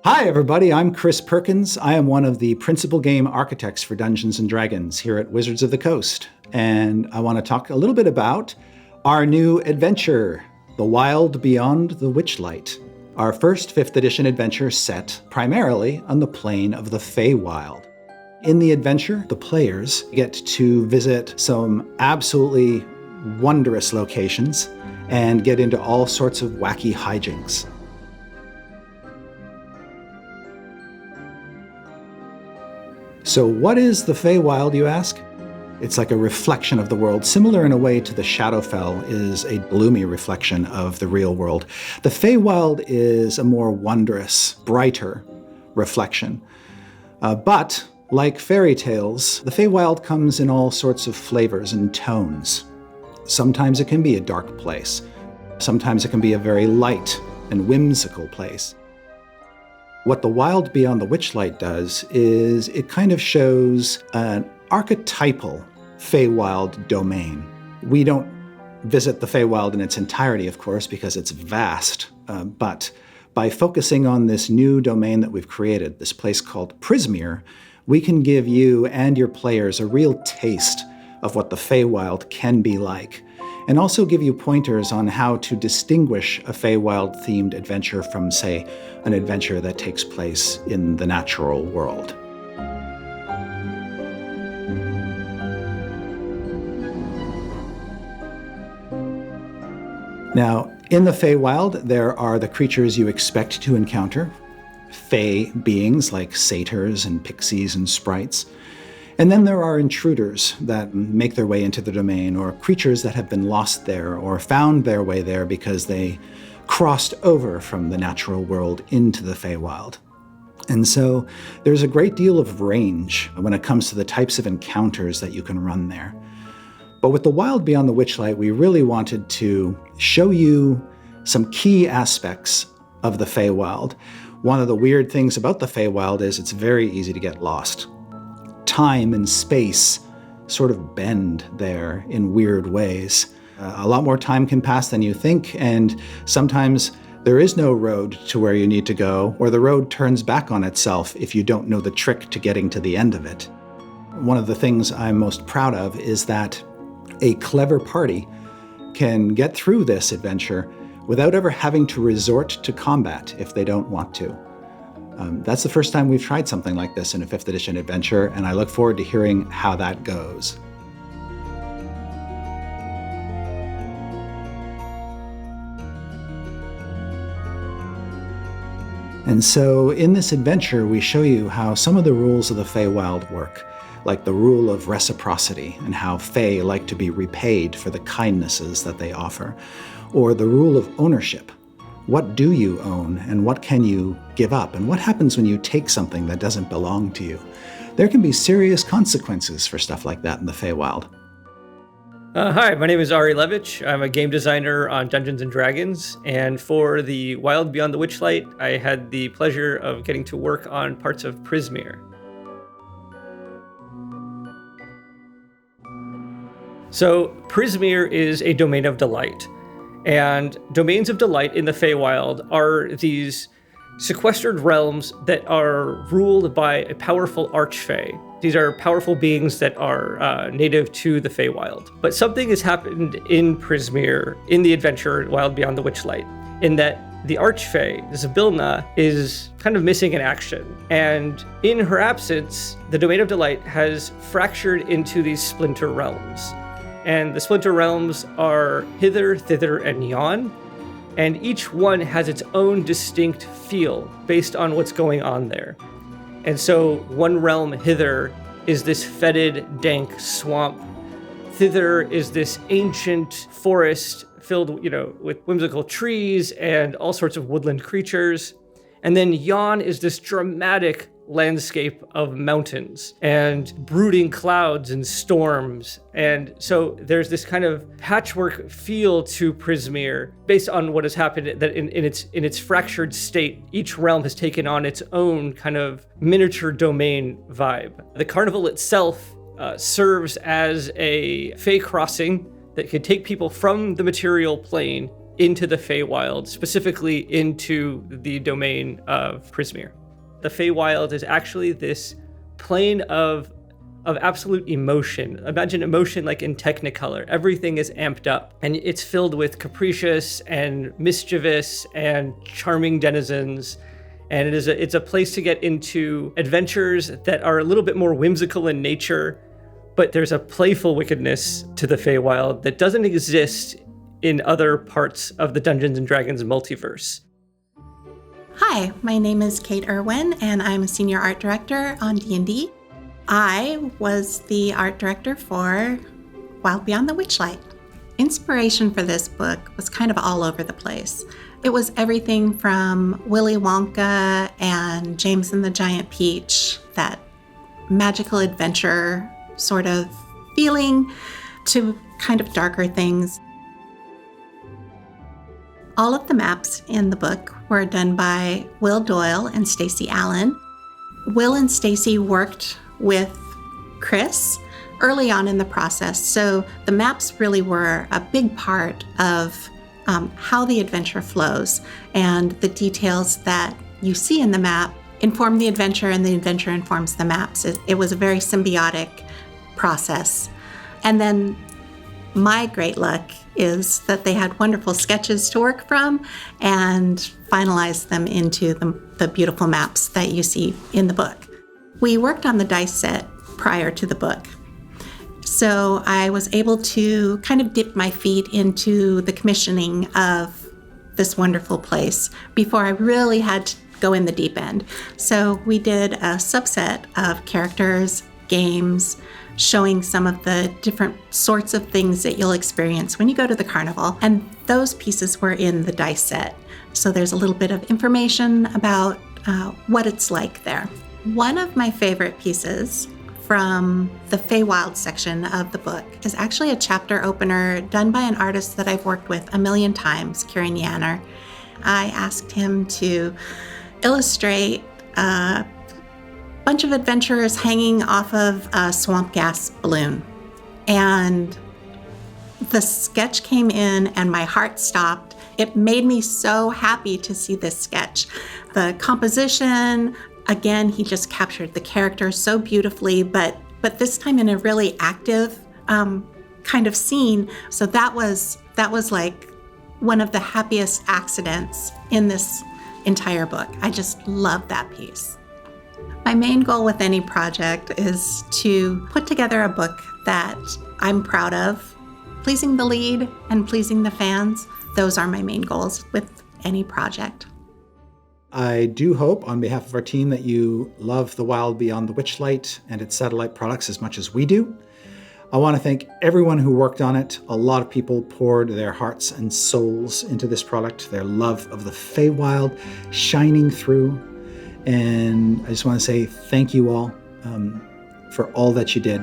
Hi, everybody. I'm Chris Perkins. I am one of the principal game architects for Dungeons & Dragons here at Wizards of the Coast. And I want to talk a little bit about our new adventure, The Wild Beyond The Witchlight. Our first 5th edition adventure set primarily on the plane of the Feywild. In the adventure, the players get to visit some absolutely wondrous locations and get into all sorts of wacky hijinks. So what is the Feywild, you ask? It's like a reflection of the world, similar in a way to the Shadowfell is a gloomy reflection of the real world. The Feywild is a more wondrous, brighter reflection. But like fairy tales, the Feywild comes in all sorts of flavors and tones. Sometimes it can be a dark place. Sometimes it can be a very light and whimsical place. What The Wild Beyond the Witchlight does is it kind of shows an archetypal Feywild domain. We don't visit the Feywild in its entirety, of course, because it's vast, but by focusing on this new domain that we've created, this place called Prismeer, we can give you and your players a real taste of what the Feywild can be like, and also give you pointers on how to distinguish a Feywild-themed adventure from, say, an adventure that takes place in the natural world. Now, in the Feywild, there are the creatures you expect to encounter, Fey beings like satyrs and pixies and sprites. And then there are intruders that make their way into the domain, or creatures that have been lost there or found their way there because they crossed over from the natural world into the Feywild. And so there's a great deal of range when it comes to the types of encounters that you can run there. But with The Wild Beyond the Witchlight, we really wanted to show you some key aspects of the Feywild. One of the weird things about the Feywild is it's very easy to get lost. Time and space sort of bend there in weird ways. A lot more time can pass than you think, and sometimes there is no road to where you need to go, or the road turns back on itself if you don't know the trick to getting to the end of it. One of the things I'm most proud of is that a clever party can get through this adventure without ever having to resort to combat if they don't want to. That's the first time we've tried something like this in a 5th edition adventure, and I look forward to hearing how that goes. And so in this adventure, we show you how some of the rules of the Feywild work, like the rule of reciprocity and how Fey like to be repaid for the kindnesses that they offer, or the rule of ownership. What do you own, and what can you give up? And what happens when you take something that doesn't belong to you? There can be serious consequences for stuff like that in the Feywild. Hi, my name is Levitch. I'm a game designer on Dungeons & Dragons, and for The Wild Beyond the Witchlight, I had the pleasure of getting to work on parts of Prismeer. So, Prismeer is a domain of delight. And domains of delight in the Feywild are these sequestered realms that are ruled by a powerful archfey. These are powerful beings that are native to the Feywild. But something has happened in Prismeer, in the adventure Wild Beyond the Witchlight, in that the archfey, Zybilna, is kind of missing in action. And in her absence, the domain of delight has fractured into these splinter realms. And the splinter realms are Hither, Thither, and Yon, and each one has its own distinct feel based on what's going on there. And so one realm, Hither, is this fetid, dank swamp. Thither is this ancient forest filled, with whimsical trees and all sorts of woodland creatures. And then Yon is this dramatic landscape of mountains and brooding clouds and storms. And so there's this kind of patchwork feel to Prismeer based on what has happened, that in its fractured state, each realm has taken on its own kind of miniature domain vibe. The carnival itself serves as a Fey crossing that could take people from the material plane into the Feywild, specifically into the domain of Prismeer. The Feywild is actually this plane of absolute emotion. Imagine emotion like in Technicolor. Everything is amped up, and it's filled with capricious and mischievous and charming denizens. And it's a place to get into adventures that are a little bit more whimsical in nature, but there's a playful wickedness to the Feywild that doesn't exist in other parts of the Dungeons & Dragons multiverse. Hi, my name is Kate Irwin, and I'm a senior art director on D&D. I was the art director for Wild Beyond The Witchlight. Inspiration for this book was kind of all over the place. It was everything from Willy Wonka and James and the Giant Peach, that magical adventure sort of feeling, to kind of darker things. All of the maps in the book were done by Will Doyle and Stacey Allen. Will and Stacey worked with Chris early on in the process, so the maps really were a big part of how the adventure flows, and the details that you see in the map inform the adventure, and the adventure informs the maps. It was a very symbiotic process. And then my great luck is that they had wonderful sketches to work from and finalize them into the beautiful maps that you see in the book. We worked on the dice set prior to the book, so I was able to kind of dip my feet into the commissioning of this wonderful place before I really had to go in the deep end. So we did a subset of characters, games, showing some of the different sorts of things that you'll experience when you go to the carnival. And those pieces were in the dice set. So there's a little bit of information about what it's like there. One of my favorite pieces from the Feywild section of the book is actually a chapter opener done by an artist that I've worked with a million times, Kieran Yanner. I asked him to illustrate a bunch of adventurers hanging off of a swamp gas balloon. And the sketch came in and my heart stopped. It made me so happy to see this sketch. The composition, again, he just captured the characters so beautifully, but this time in a really active kind of scene. So that was like one of the happiest accidents in this entire book. I just love that piece. My main goal with any project is to put together a book that I'm proud of, pleasing the lead and pleasing the fans. Those are my main goals with any project. I do hope, on behalf of our team, that you love the Wild Beyond the Witchlight and its satellite products as much as we do. I want to thank everyone who worked on it. A lot of people poured their hearts and souls into this product, their love of the Feywild shining through. And I just want to say thank you all for all that you did.